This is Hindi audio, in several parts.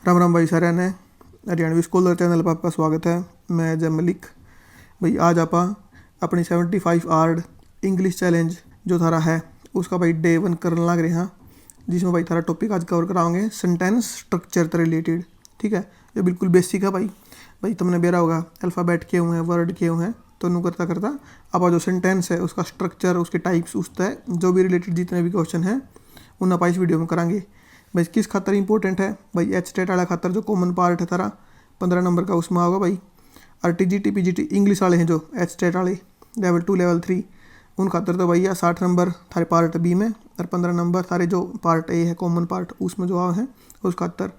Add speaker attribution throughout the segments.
Speaker 1: राम राम भाई सारे ने हरियाणवी स्कॉलर चैनल पर आपका स्वागत है। मैं अजय मलिक भाई। आज आप अपनी 75 हार्ड इंग्लिश चैलेंज जो थारा है उसका भाई डे 1 करने लग रहे हैं, जिसमें भाई थारा टॉपिक आज कवर कराओगे सेंटेंस स्ट्रक्चर से रिलेटेड। ठीक है, ये बिल्कुल बेसिक है भाई तुमने बेरा होगा अल्फ़ाबेट के हुए हैं, वर्ड के हुए हैं, तो नू करता करता आप जो सेंटेंस है उसका स्ट्रक्चर, उसके टाइप्स, उस तय जो भी रिलेटेड जितने भी क्वेश्चन हैं उन आप इस वीडियो में करांगे। भाई किस खातर इंपॉर्टेंट है भाई, एच स्टेट वाला खातर जो कॉमन पार्ट है तारा 15 नंबर का उसमें होगा भाई। और टीजीटी पीजीटी इंग्लिश वाले हैं जो एच स्टेट वाले लेवल 2 लेवल 3 उन खातर तो भैया 60 नंबर थारे पार्ट बी में और 15 नंबर थारे जो पार्ट ए है कॉमन पार्ट उसमें जो है उस खातर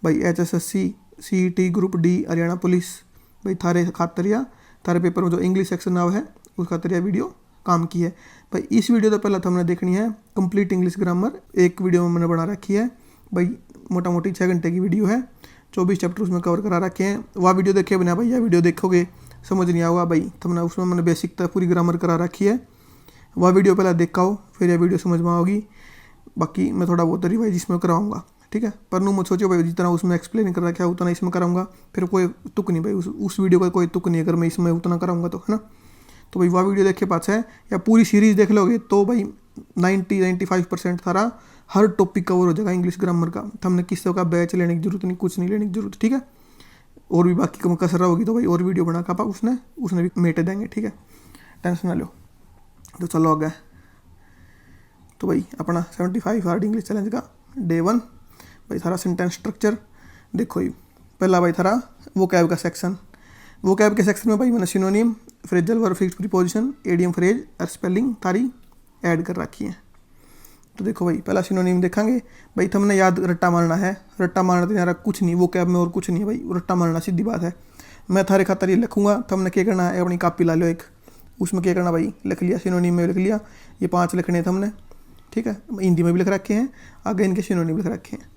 Speaker 1: भाई HSSC CET group D Haryana police भाई थारे खातर या थारे पेपर में जो इंग्लिश सेक्शन नाव है उस खातर यह वीडियो काम की है भाई। इस वीडियो तो पहले हमने देखनी है कंप्लीट इंग्लिश ग्रामर, एक वीडियो में मैंने बना रखी है भाई, मोटा मोटी 6 घंटे की वीडियो है, 24 चैप्टर उसमें कवर करा रखे हैं। वह वीडियो देखे बिना भाई यह वीडियो देखोगे समझ नहीं आएगा भाई, तुमने उसमें मैंने बेसिक तक पूरी ग्रामर करा रखी है। वह वीडियो पहले देखा हो फिर यह वीडियो समझ में आओगी। बाकी मैं थोड़ा बहुत रिवाइज इसमें कराऊंगा, ठीक है, पर नू मत सोचो भाई जितना उसमें एक्सप्लेन कर रखा है उतना इसमें कराऊंगा, फिर कोई तुक नहीं भाई, उस वीडियो का कोई तुक नहीं अगर मैं इसमें उतना कराऊंगा तो, है ना। तो भाई वह वीडियो देखे पास है या पूरी सीरीज़ देख लोगे तो भाई 90-95% थारा हर टॉपिक कवर हो जाएगा इंग्लिश ग्रामर का। तो हमने किसी का बैच लेने की जरूरत नहीं, कुछ नहीं लेने की जरूरत, ठीक है। और भी बाकी कम कसर होगी तो भाई और वीडियो बना कर उसने भी मेटे देंगे, ठीक है, टेंशन ना लो। तो चलो आगे। तो भाई अपना 75 हार्ड इंग्लिश चैलेंज का डे 1 भाई थारा सेंटेंस स्ट्रक्चर देखो ही। पहला भाई थारा वोकैब का सेक्शन। वोकैब के सेक्शन में भाई मैंने synonym, phrasal verb, fixed preposition, idiom phrase और स्पेलिंग थारी ऐड कर रखी है। तो देखो भाई पहला सिनोनिम देखेंगे भाई, तुमने याद रट्टा मारना है। रट्टा मारना तो यार कुछ नहीं, वो कैब में और कुछ नहीं है भाई, रट्टा मारना सीधी बात है। मैं थारे खातर ये लिखूंगा, तुमने क्या करना है अपनी कॉपी ला लो एक, उसमें क्या करना भाई लिख लिया, सिनोनिम में लिख लिया, ये 5 लिखने हैं तुमने, ठीक है। हिंदी में भी लिख रखे हैं, आगे इनके सिनोनिम लिख रखे हैं।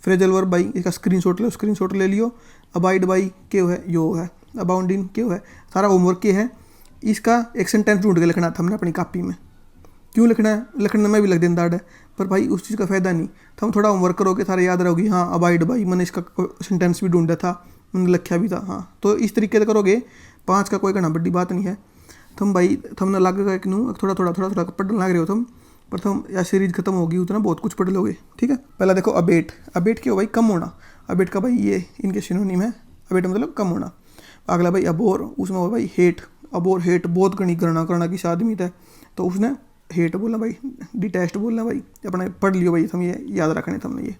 Speaker 1: फ्रेजल वर्ब भाई इसका स्क्रीनशॉट ले लियो। अबाइड बाई क्यों है, यो है। अबाउंड इन क्यों है, सारा होमवर्क के है। इसका एक सेंटेंस ढूंढ के लिखना था हमने अपनी कॉपी में। क्यों लिखना है, लिखने में भी लग देता है, पर भाई उस चीज़ का फ़ायदा नहीं। तो हम थोड़ा होमवर्क करोगे सारे याद रहोगी। हाँ अबाइड भाई मैंने इसका सेंटेंस भी ढूंढा था, मैंने लिखा भी था, हाँ। तो इस तरीके से करोगे 5 का कोई करना बड़ी बात नहीं है। तुम भाई तुमने लगेगा कि नू थोड़ा पढ़ने लग रहे हो तुम, पर तुम या सीरीज खत्म होगी उतना बहुत कुछ पढ़ लोगे, ठीक है। पहला देखो अबेट। अबेट क्या हो भाई, कम होना। अबेट का भाई ये इनके सिनोनिम है, अबेट मतलब कम होना। अगला भाई अबोर, उसमें हो भाई हेट। अबोर हेट बहुत गणी करना किसी आदमी था, तो उसने हेट बोला भाई, डिटेस्ट बोलना भाई, अपने पढ़ लियो भाई, तुम ये याद रखने तुमने ये।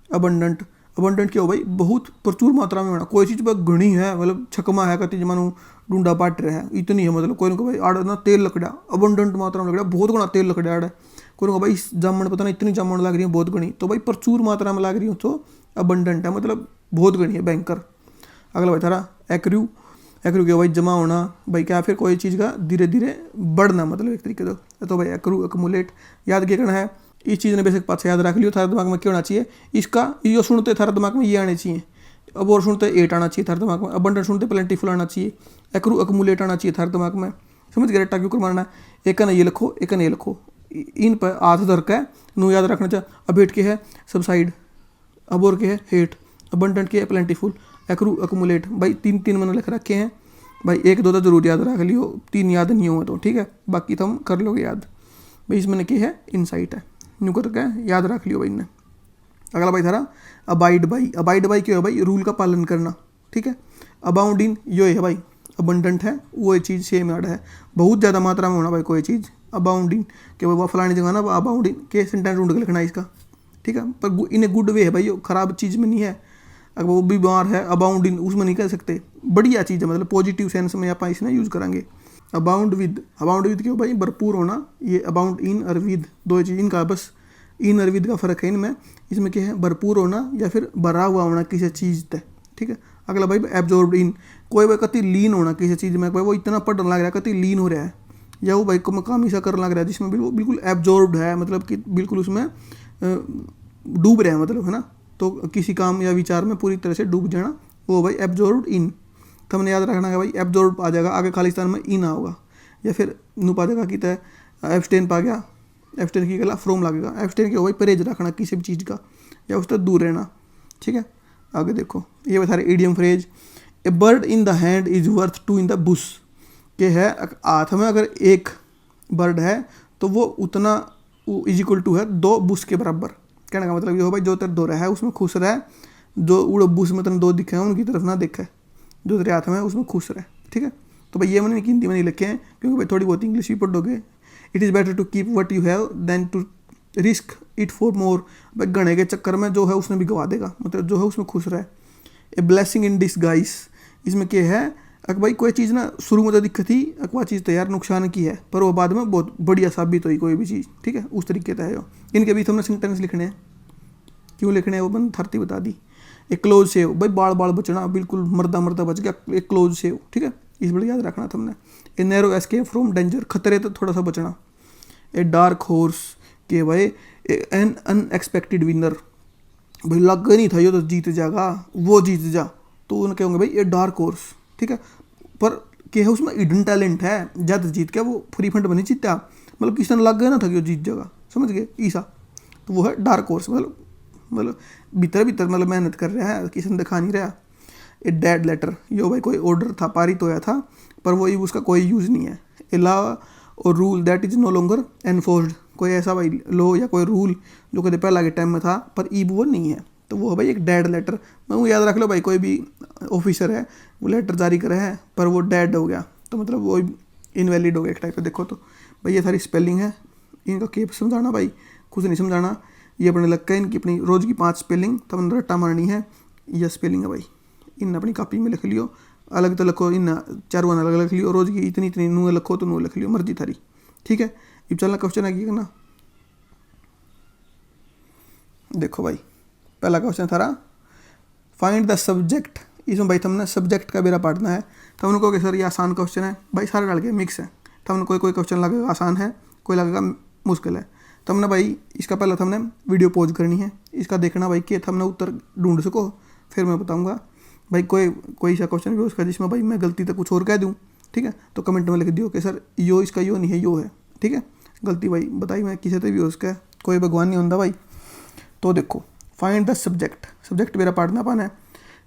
Speaker 1: अबंडेंट। अबंडेंट क्या हो भाई, बहुत प्रचुर मात्रा में होना। कोई चीज़ पर घनी है मतलब छकमा है कति जमानू ढूंढा पाट रहे हैं इतनी है, मतलब कोई ना भाई आड़ ना तेल लकड़ा, अबंडेंट मात्रा में लकड़ा, बहुत गुना तेल लकड़ा आड़ है। कोई ना भाई जामन पता नहीं इतनी जामन लग रही है बहुत घनी, तो भाई प्रचुर मात्रा में लग रही हो तो अबंडेंट है, मतलब बहुत घनी है, बैंकर। अगला भाई थारा एक्रू। एक्रू क्या भाई जमा होना भाई, क्या फिर कोई चीज़ का धीरे धीरे बढ़ना, मतलब एक तरीके से। तो भाई एक्रू एक्मुलेट। याद क्या करना है, इस चीज़ ने बेसिक पास याद रख लियो, थारे दिमाग में क्या होना चाहिए, इसका यो सुनते थारे दिमाग में ये आने चाहिए। अब और सुनते 8 आना चाहिए थारे दिमाग में। अबंडेंट सुनते प्लेंटीफुल आना चाहिए। एक्रू एक्मुलेट आना चाहिए थारे दिमाग में। समझ गए रट्टा क्यों कर मारना। एक ने ये लिखो, एक ने ये लिखो, इन पर हाथ धर के नू याद रखना चाहिए। अबेट के है सबसाइड, अबोर के है हेट, अबंडेंट के है प्लेंटीफुल, एक्रू एक्मुलेट। भाई 3 मैंने लिख रखे हैं भाई, 1-2 तो जरूर याद रख लियो, 3 याद नहीं हुआ तो ठीक है, बाकी तुम कर लोगे याद भाई। इसमें क्या है इनसाइट है, न्यू करके याद रख लियो भाई ने। अगला भाई थारा अबाइड बाई। अबाइड बाई क्या है भाई, रूल का पालन करना, ठीक है। अबाउंड इन यो है भाई, अबंडेंट है वो चीज़ सेम याद है, बहुत ज़्यादा मात्रा में होना भाई कोई चीज़। अबाउंड इन कि भाई वह फलानी जगह ना अबाउंड इन के सेंटेंस ढूंढ के लिखना है इसका, ठीक है। पर इन गुड वे है भाई, खराब चीज़ में नहीं है। अगर वो बीमार है अबाउंड इन उसमें नहीं कह सकते, बढ़िया चीज़ है, मतलब पॉजिटिव सेंस में आप इसने यूज़ करेंगे। Abound with. अबाउंड विद क्यों भाई, भरपूर होना। ये अबाउंड इन और विद दो चीज़, इनका बस इन और विद का फ़र्क है इनमें। इसमें क्या है भरपूर होना या फिर भरा हुआ होना किसी चीज़ तक, ठीक है। अगला भाई एब्जॉर्ब्ड इन। कोई भाई कति लीन होना किसी चीज़ में, भाई वो इतना पढ़ने लग रहा है कति लीन हो रहा है, या वो भाई को मकाम ऐसा करने लग रहा है जिसमें बिल्कुल एब्जॉर्ब्ड है, मतलब कि बिल्कुल उसमें डूब रहे हैं, मतलब है ना। तो किसी काम या विचार में पूरी तरह से डूब जाना, वो भाई एब्जॉर्ब्ड इन। तो हमने याद रखना है भाई एब्जॉर्ब आ जाएगा, आगे खालिस्तान में इन आओगा, या फिर नू पा जाएगा कि तय एब्सटेन पा गया, एब्सटेन की गला फ्रोम लगेगा। एब्सटेन क्या हो भाई परहेज रखना किसी भी चीज़ का या उससे दूर रहना, ठीक है। आगे देखो ये बता रहे idiom phrase, a bird in the hand is worth two in the bush, के है हाथ में अगर एक बर्ड है तो वो उतना इज इक्वल टू है 2 बुश के बराबर। कहने का मतलब ये हो भाई जो तेरे 2 रहा है उसमें खुश रहे, जो उड़ो बुश में तेरे 2 दिखे हैं उनकी तरफ ना देखे, जो तेरे हाथ में है उसमें खुश रहे। ठीक है, तो भाई ये मैंने हिंदी में नहीं लिखे हैं क्योंकि भाई थोड़ी बहुत इंग्लिश भी पढ़ोगे। It is better to keep what you have than to risk it for more, भाई गणे के चक्कर में जो है उसने भी गवा देगा, मतलब जो है उसमें खुश रहे। ए ब्लेसिंग इन डिसगाइज, इसमें क्या है अगर भाई कोई चीज़ ना शुरू में तो दिक्कत थी, अकवा चीज़ तो यार नुकसान की है पर वो बाद में बहुत बढ़िया साबित हुई कोई भी चीज़। ठीक है, उस तरीके का है वो। इनके बीच हमने सेंटेंस लिखने हैं, क्यों लिखने हैं वो बंद थरती बता दी। एक क्लोज सेव, भाई बाल बाल बचना, बिल्कुल मर्दा मर्दा बच गया, एक क्लोज सेव। ठीक है, इस बड़े याद रखना था हमने। A narrow escape from danger, खतरे तो थोड़ा सा बचना। ए डार्क हॉर्स, के भाई एन अनएक्सपेक्टेड विनर, भाई लग नहीं था ये तो जीत जाएगा, वो जीत जा, तो उन्हें कहोगे भाई ये डार्क हॉर्स। ठीक है, पर क्या है उसमें हिडन टैलेंट है, ज़्यादा जीत क्या वो फ्री फंड बनी जीता, मतलब किसी ने लग गया ना था कि वो जीत जाएगा, समझ गए ईसा, तो वो है डार्क हॉर्स, मतलब भीतर भीतर मतलब मेहनत कर रहा है, किसी ने दिखा नहीं रहा। ए डेड लेटर, यो भाई कोई ऑर्डर था पारित होया था पर वो उसका कोई यूज़ नहीं है। ए लॉ और rule that is no longer enforced, कोई ऐसा भाई लॉ या कोई रूल जो कभी पहला के टाइम में था पर अब वो नहीं है, तो वो है भाई एक डेड लेटर। मैं वो याद रख लो भाई, कोई भी ऑफिसर है वो लेटर जारी करे है पर वो डेड हो गया तो मतलब वो इनवैलिड हो गया एक टाइप का। देखो तो भाई ये सारी स्पेलिंग है, इनका केप समझाना भाई, कुछ नहीं समझाना, ये अपने लग है इनकी अपनी रोज़ की 5 स्पेलिंग तब अंदर रट्टा मारनी है। यह स्पेलिंग है भाई, इन अपनी कॉपी में लिख लियो, अलग तो लिखो, इन 4 अलग लिख लियो, रोज़ की इतनी इतनी नू लिखो तो नू लिख लियो, मर्जी थारी। ठीक है, अब चलना क्वेश्चन है क्या करना। देखो भाई पहला क्वेश्चन थारा फाइंड द सब्जेक्ट, इसमें भाई हमने सब्जेक्ट का बेरा पढ़ना है। तो हमने कहो कि सर ये आसान क्वेश्चन है, भाई सारे डाल के मिक्स है, तो हमने कोई क्वेश्चन लगेगा आसान है, कोई लगेगा मुश्किल है। तो हमने भाई इसका पहला हमने वीडियो पॉज करनी है, इसका देखना भाई कि हमने उत्तर ढूंढ सको, फिर मैं बताऊंगा भाई कोई सा क्वेश्चन भी उसका जिसमें भाई मैं गलती तक कुछ और कह दूँ। ठीक है, तो कमेंट में लिख दियो कि सर यो इसका यो नहीं है यो है। ठीक है, गलती भाई बताई मैं किसी से भी हो उसका, कोई भगवान नहीं होता भाई। तो देखो फाइंड द सब्जेक्ट, सब्जेक्ट मेरा पढ़ना पाना है।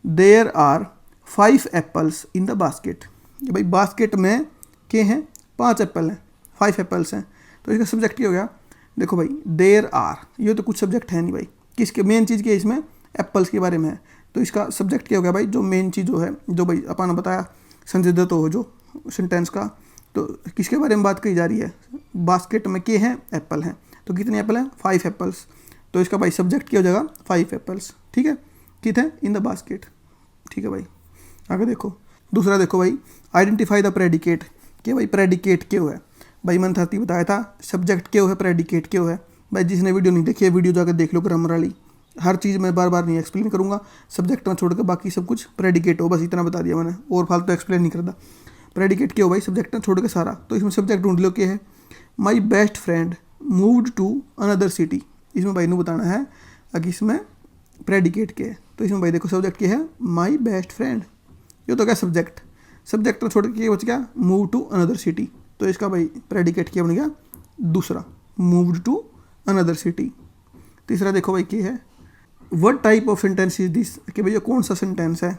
Speaker 1: There are 5 apples in the basket, भाई बास्केट में के हैं 5 एप्पल हैं, 5 एप्पल्स हैं, तो इसका सब्जेक्ट क्या हो गया। देखो भाई देयर आर, ये तो कुछ सब्जेक्ट है नहीं भाई, किसके मेन चीज़ क्या है इसमें एप्पल्स के बारे में है, तो इसका सब्जेक्ट क्या हो गया भाई, जो मेन चीज़ जो है जो भाई अपन ने बताया संजिदत हो जो सेंटेंस का, तो किसके बारे में बात की जा रही है, बास्केट में के हैं एप्पल हैं, तो कितने एप्पल हैं 5 एप्पल्स, तो इसका भाई सब्जेक्ट क्या हो जाएगा 5 एप्पल्स। ठीक है, कितने इन द बास्केट। ठीक है भाई, आगे देखो दूसरा देखो भाई आइडेंटिफाई द प्रेडिकेट, के भाई प्रेडिकेट क्यों है, भाई मैंने थर्टी बताया था सब्जेक्ट क्यों है प्रेडिकेट क्यों है। भाई जिसने वीडियो नहीं देखी है वीडियो जाकर देख लो, ग्रामर वाली हर चीज़ मैं बार बार नहीं एक्सप्लेन करूँगा, सब्जेक्ट में छोड़कर बाकी सब कुछ प्रेडिकेट हो, बस इतना बता दिया मैंने और फालतू एक्सप्लेन नहीं करता। प्रेडिकेट क्यों भाई सब्जेक्ट में छोड़ के सारा, तो इसमें सब्जेक्ट ढूंढ लो क्या है, my best friend moved to another city, इसमें भाई ने बताना है कि इसमें प्रेडिकेट के है, तो इसमें भाई देखो सब्जेक्ट क्या है माई बेस्ट फ्रेंड, ये तो क्या सब्जेक्ट, सब्जेक्ट में छोड़ के बच गया मूव टू अनदर सिटी, तो इसका भाई प्रेडिकेट क्या बन गया दूसरा मूव्ड टू अनदर सिटी। तीसरा देखो भाई क्या है, what type of sentence is this, कि भाई ये कौन सा सेंटेंस है।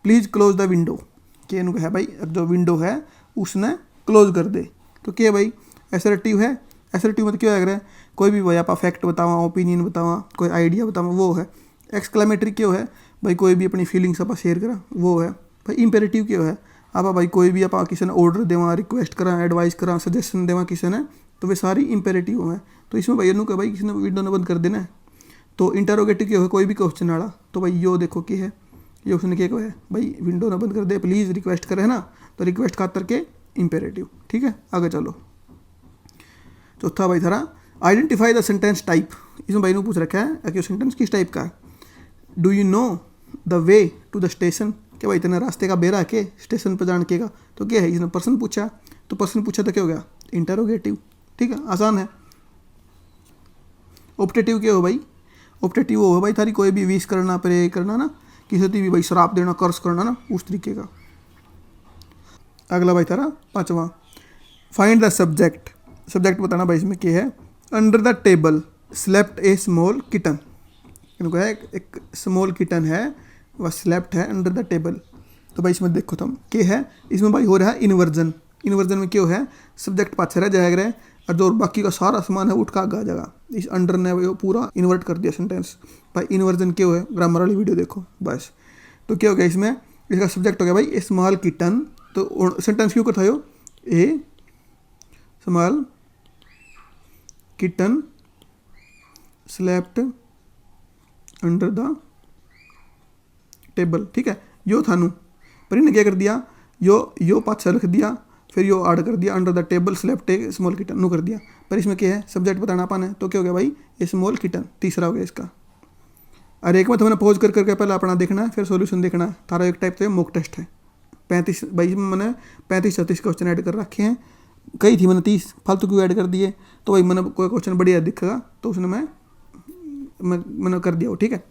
Speaker 1: प्लीज़ क्लोज द विंडो, के नु है भाई जो विंडो है उसने क्लोज कर दे, तो क्या भाई एसर्टिव है, एसर्टिव मतलब क्या है कोई भी भाई आप फैक्ट बतावा ओपिनियन बतावा कोई आइडिया बतावा वो है। एक्सक्लेमेटरी क्यों है भाई कोई भी अपनी फीलिंग्स आप शेयर करा वो है। भाई इंपेरेटिव क्यों है आप भाई कोई भी आप किसी ने ऑर्डर देवा रिक्वेस्ट करा एडवाइस करा सजेशन देवा किसी ने, तो वे सारी इंपेरेटिव हैं। तो इसमें भाई का भाई किसी ने विंडो ने बंद कर देना है। तो इंटरोगेटिव क्यों है कोई भी क्वेश्चन वाला, तो भाई यो देखो क्या है ये उसने क्या है भाई विंडो ना बंद कर दे प्लीज़ रिक्वेस्ट करे है ना, तो रिक्वेस्ट खातर के इंपेरेटिव। ठीक है आगे चलो, चौथा भाई थारा आइडेंटिफाई द सेंटेंस टाइप, इसमें भाई ने पूछ रखा है कि सेंटेंस किस टाइप का है। Do you know the way to the station, क्या भाई इतने रास्ते का बेरा के स्टेशन पर जाने के का, तो क्या है इसने पर्सन पूछा, तो पर्सन पूछा तो क्या हो गया इंटरोगेटिव। ठीक है आसान है। ऑप्टेटिव क्या हो भाई, ऑप्टेटिव हो भाई थारी कोई भी विश करना प्रे करना ना, किसी भी भाई श्राप देना कर्ज करना ना उस तरीके का। अगला भाई थारा पांचवा फाइंड द सब्जेक्ट, सब्जेक्ट बताना भाई इसमें क्या है। Under the table slept A small kitten, इनको है एक स्मॉल किटन है वह स्लेप्ट है अंडर द टेबल। तो भाई इसमें देखो तुम के है, इसमें भाई हो रहा है इन्वर्जन। इन्वर्जन में क्यों है, सब्जेक्ट पाछे रह जाएगा और जो बाकी का सारा सामान है उठ का आगे आ जाएगा। इस अंडर ने वो पूरा इन्वर्ट कर दिया सेंटेंस। भाई इन्वर्जन क्यों है, ग्रामर वाली वीडियो देखो बस। तो क्या हो गया इसमें, इसका सब्जेक्ट हो गया भाई ए स्मॉल किटन। तो सेंटेंस क्यों करता हो, a small kitten slept under the table. ठीक है, यो थानू पर इन्हें क्या कर दिया, यो पाछा रख दिया, फिर यो ऐड कर दिया under the table slept A small kitten नू कर दिया। पर इसमें क्या है, सब्जेक्ट बताना अपन है। तो क्या हो गया भाई, ए स्मॉल किटन तीसरा हो गया इसका। और एक में तो मैंने पॉज कर करके पहले अपना देखना है, फिर सॉल्यूशन देखना है। थारा एक टाइप से मॉक टेस्ट है। 35 भाई मैंने 35-36 क्वेश्चन ऐड कर रखे हैं। कई थी मैंने 30 फालतू क्यों ऐड कर दिए। तो भाई मैंने कोई क्वेश्चन बढ़िया दिखेगा तो उसने मैंने कर दिया वो। ठीक है,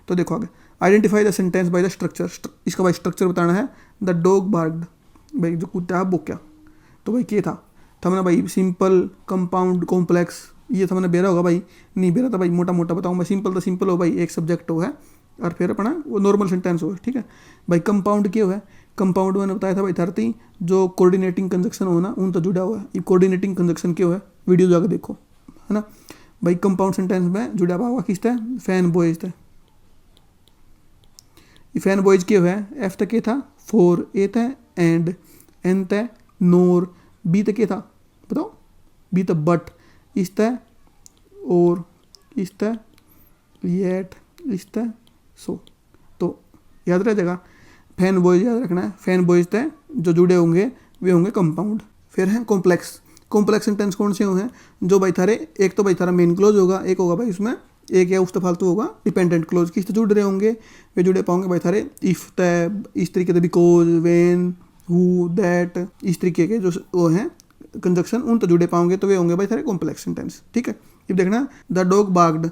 Speaker 1: तो देखो आगे, identify the sentence by the structure. इसका भाई स्ट्रक्चर बताना है। द डॉग बार्क्ड, भाई जो कुत्ता है भौंका। तो भाई क्या था मैंने भाई सिंपल, कंपाउंड, कॉम्प्लेक्स, ये था मैंने बेरा होगा भाई, नहीं बेरा था भाई, मोटा मोटा बताऊँ मैं। सिंपल तो सिंपल हो भाई, एक सब्जेक्ट हो है और फिर अपना वो नॉर्मल सेंटेंस हो। ठीक है भाई, कंपाउंड क्यों है, कंपाउंड मैंने बताया था भाई धरती जो कोऑर्डिनेटिंग कंजक्शन हो ना उन तो जुड़ा हुआ है। ये कोऑर्डिनेटिंग कंजक्शन क्यों है, वीडियो जाकर देखो, है ना भाई। कंपाउंड सेंटेंस में जुड़ा हुआ किस था, फैन बॉयज था। ये फैन बॉयज क्यों है, एफ तक क्या था, फॉर, ए था एंड, एन था नोर, बी तक क्या था बताओ, बी तो बट, इस था और, इस था येट, इस था सो। तो याद रह जाएगा, फैन बॉयज याद रखना है। फैन बॉयज थे जो जुड़े होंगे वे होंगे कंपाउंड। फिर है कॉम्प्लेक्स। कॉम्प्लेक्स सेंटेंस कौन से हैं, जो भाई थारे, एक तो भाई थारा मेन क्लोज होगा, एक होगा भाई उसमें एक या उस तो फालतू होगा डिपेंडेंट क्लोज। किस तो जुड़ रहे होंगे, वे जुड़े पाओगे भाई थारे इफ, तय, इस तरीके से बिकॉज, वेन, हु, दैट, इस तरीके के जो वो हैं कंजक्शन उन तो जुड़े पाओगे तो वे होंगे भाई थारे कॉम्प्लेक्स सेंटेंस। ठीक है, अब देखना द डॉग बार्क्ड,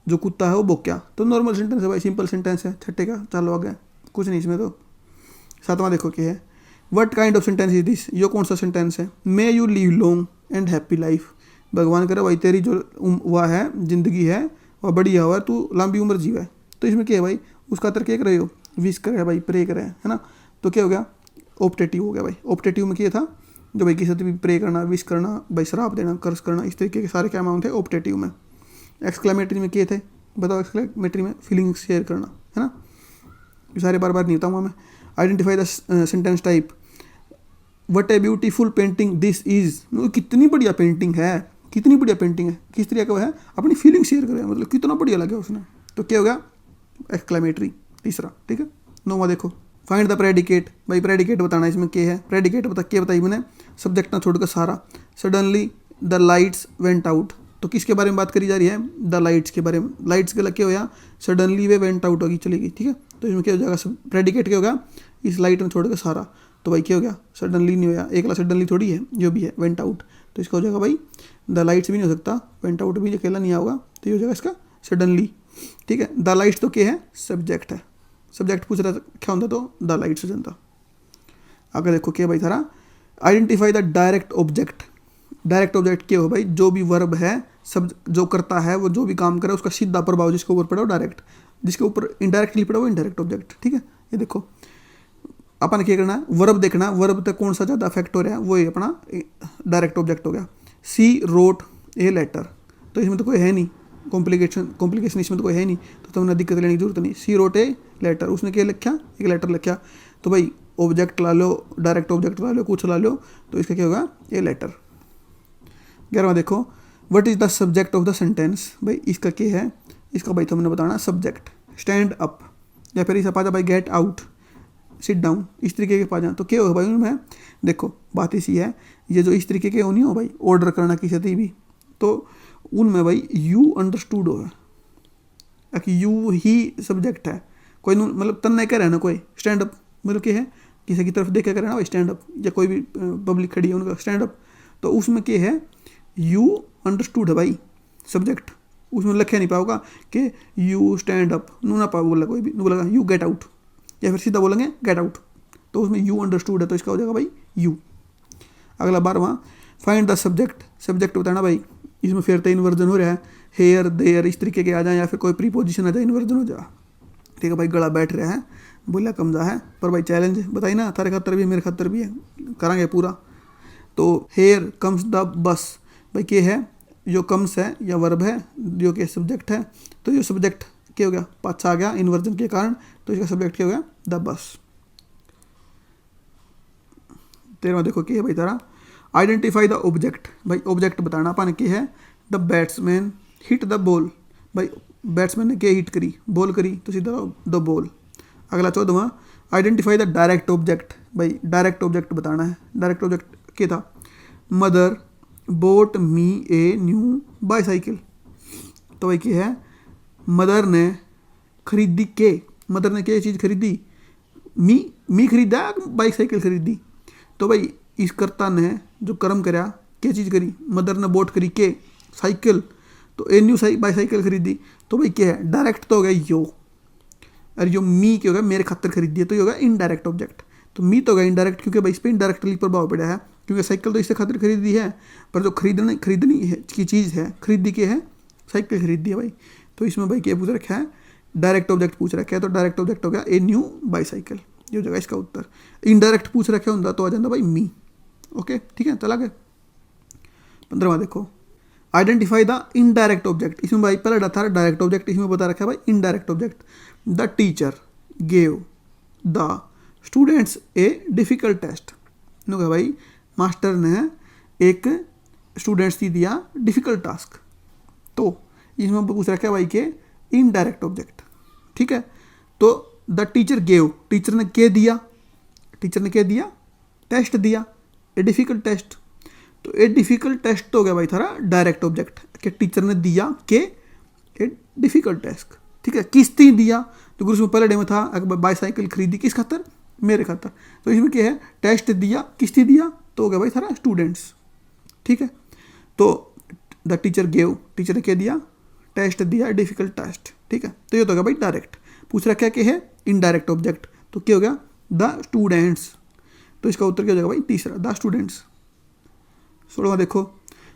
Speaker 1: जो कुत्ता है वो भौंका। तो नॉर्मल सेंटेंस है भाई, सिंपल सेंटेंस है, छठे का चलो आगे कुछ नहीं इसमें। तो सातवां देखो क्या है, what kind of sentence is this, यो कौन सा सेंटेंस है। May you live long and happy life, भगवान करे भाई तेरी जो वह है जिंदगी है वह बढ़िया हुआ, तू लंबी उम्र जीवा है। तो इसमें क्या है भाई, उसका तरह क्या कर रहे हो, विश करे भाई, प्रे करे, है ना। तो क्या हो गया, ऑप्टेटिव हो गया भाई। ऑप्टेटिव में क्या था, जो भाई किसी से भी प्रे करना, विश करना, भाई श्राप देना, कर्ज करना, इस तरीके के सारे क्या अमाउंट थे ऑप्टेटिव में। एक्सक्लेमेटरी में क्या थे बताओ, एक्सक्लेमेटरी में फीलिंग्स शेयर करना, है ना। ये सारे बार बार नहीं बताऊँगा मैं। Identify the sentence type, what a beautiful painting this is, कितनी बढ़िया पेंटिंग है, कितनी बढ़िया पेंटिंग है, किस तरह का वो है, अपनी फीलिंग शेयर करे, मतलब कितना बढ़िया लगा उसने। तो क्या हो गया, एक्सक्लेमेटरी तीसरा। ठीक है, नौवां देखो, फाइंड द प्रेडिकेट। भाई प्रेडिकेट बताना इसमें क्या है, प्रेडिकेट बताई मैंने, सब्जेक्ट ना छोड़कर सारा। Suddenly the lights went out, तो किसके बारे में बात करी जा रही है, द लाइट्स के बारे में। लाइट्स के लग क्या होया, सडनली वे वेंट आउट होगी, चली गई। ठीक है, तो इसमें क्या हो जाएगा, प्रेडिकेट क्या होगा, इस लाइट में छोड़कर सारा। तो भाई क्या हो गया, सडनली नहीं होया, एक सडनली थोड़ी है, जो भी है वेंट आउट। तो इसका हो जाएगा भाई द लाइट्स भी नहीं हो सकता, वेंट आउट भी अकेला नहीं होगा, तो ये हो जाएगा इसका सडनली। ठीक है, द लाइट्स तो क्या है, सब्जेक्ट है। सब्जेक्ट पूछ रहा था क्या होता, तो द लाइट्स हो जाता। आगे देखो क्या भाई थारा, identify the direct object. Direct object क्या हो भाई, जो भी वर्ब है, सब जो करता है वो जो भी काम करे उसका सीधा प्रभाव जिसके ऊपर पड़ा वो डायरेक्ट, जिसके ऊपर इनडायरेक्टली पड़ा वो इनडायरेक्ट ऑब्जेक्ट। ठीक है, ये देखो अपन क्या करना है, वर्ब देखना, वर्ब तक कौन सा ज़्यादा अफेक्ट हो रहा है, वो ही अपना डायरेक्ट ऑब्जेक्ट हो गया। सी रोट ए लेटर, तो इसमें तो कोई है नहीं कॉम्प्लिकेशन इसमें तो कोई है नहीं, तो तुमने दिक्कत लेने की जरूरत नहीं। सी रोट ए लेटर, उसने क्या लिखा, एक लेटर लिखा। तो भाई ऑब्जेक्ट ला लो, डायरेक्ट ऑब्जेक्ट ला लो, कुछ ला लो, तो इसका क्या होगा, ए लेटर। 11वां देखो, what is the subject of the sentence. भाई इसका क्या है, इसका भाई तुमने बताना सब्जेक्ट। स्टैंड अप, या फिर इसे पाजा भाई गेट आउट, सिट डाउन, इस तरीके के पाजा। तो क्या हो भाई उनमें, देखो बात इसी है, ये जो इस तरीके के नहीं हो भाई, ऑर्डर करना किसी से भी, तो उनमें भाई यू अंडरस्टूड होगा, यू ही सब्जेक्ट है। कोई मतलब तन्ने कह रहा है ना, कोई स्टैंड अप मतलब क्या है, किसी की तरफ देख कर ना भाई स्टैंड अप, या कोई भी पब्लिक खड़ी है उनका स्टैंड अप, तो उसमें क्या है, यू अंडरस्टूड है भाई सब्जेक्ट, उसमें लिखा नहीं पाओगा कि यू स्टैंड अप, नू ना पाओ बोला कोई भी, बोला यू गेट आउट, या फिर सीधा बोलेंगे गेट आउट, तो उसमें यू अंडरस्टूड है, तो इसका हो जाएगा भाई यू। अगला 12वां, फाइंड द सब्जेक्ट। सब्जेक्ट बताना भाई, इसमें फिर तो इन्वर्जन हो रहा है, हेयर देयर इस तरीके के आ जाए, या फिर कोई प्रीपोजिशन आ जाए इन्वर्जन हो जाए। ठीक है भाई, गला बैठ रहा है, बोला कमजा है, पर भाई चैलेंज बताई ना, थारे खातर भी मेरे खातर भी है, करांगे पूरा। तो हेयर कम्स द बस, भाई के है जो कम्स है या वर्ब है जो कि सब्जेक्ट है, तो ये सब्जेक्ट क्या हो गया, पाछा आ गया इन्वर्जन के कारण, तो इसका सब्जेक्ट क्या हो गया, द बस। 13वां देखो क्या है भाई तारा, आइडेंटिफाई द ऑब्जेक्ट, भाई ऑब्जेक्ट बताना अपन की है, the batsman hit the ball, भाई बैट्समैन ने क्या हिट करी, बॉल करी, तो सीधा द बॉल। अगला 14वां, आइडेंटिफाई द डायरेक्ट ऑब्जेक्ट, भाई डायरेक्ट ऑब्जेक्ट बताना है, डायरेक्ट ऑब्जेक्ट क्या था, mother boat me a new bicycle, तो भाई क्या है, मदर ने खरीदी के, मदर ने क्या चीज़ खरीदी, मी खरीदा बाईसाइकिल खरीदी, तो भाई इस कर्ता ने जो कर्म करा क्या चीज़ करी, मदर ने बोट करी के साइकिल, तो ए न्यू बाईसाइकिल खरीदी, तो भाई क्या है, डायरेक्ट तो हो गया यो, और जो मी क्या होगा, मेरे खातर खरीदी है, तो ये होगा इनडायरेक्ट ऑब्जेक्ट। तो मी तो होगा इनडायरेक्ट, क्योंकि भाई इस पर इनडायरेक्टली प्रभाव पड़ा है, क्योंकि साइकिल तो इससे खातिर खरीदी है, पर जो खरीदनी है की चीज़ है, खरीदी के है, साइकिल खरीदी है भाई, तो इसमें भाई क्या पूछ रखा है, डायरेक्ट ऑब्जेक्ट पूछ रखा है, तो डायरेक्ट ऑब्जेक्ट हो गया ए न्यू बाईसाइकिल, ये हो जाएगा इसका उत्तर। इनडायरेक्ट पूछ रखा होता तो आ जाता भाई मी। ओके ठीक है, चला गया। 15वां देखो, आइडेंटिफाई द इनडायरेक्ट ऑब्जेक्ट, इसमें भाई पहले था डायरेक्ट ऑब्जेक्ट, इसमें बता रखा है भाई indirect object, the teacher gave the students a difficult test, नो कहा भाई मास्टर ने एक स्टूडेंट्स की दिया डिफिकल्ट टास्क, तो इसमें पूछ रखा है भाई के इनडायरेक्ट ऑब्जेक्ट, ठीक है। तो द टीचर गेव, टीचर ने क्या दिया, टीचर ने क्या दिया, टेस्ट दिया, ए डिफिकल्ट टेस्ट, तो ए डिफिकल्ट टेस्ट तो हो गया भाई थारा डायरेक्ट ऑब्जेक्ट, कि टीचर ने दिया के ए डिफिकल्ट टेस्ट, ठीक है। किसती दिया, तो गुरु में पहले डे में था बाईसाइकिल खरीदी किस खातर, मेरे खातर, तो इसमें क्या है, टेस्ट दिया, किसती दिया, तो हो गया भाई थारा स्टूडेंट्स, ठीक है। तो द टीचर गेव, टीचर ने क्या दिया, टेस्ट दिया, डिफिकल्ट टेस्ट, ठीक है। तो ये तो होगा भाई डायरेक्ट। पूछ रखा क्या है, इनडायरेक्ट ऑब्जेक्ट, तो क्या हो गया, द स्टूडेंट्स, तो इसका उत्तर क्या हो जाएगा भाई तीसरा, द स्टूडेंट्स। 16वां देखो,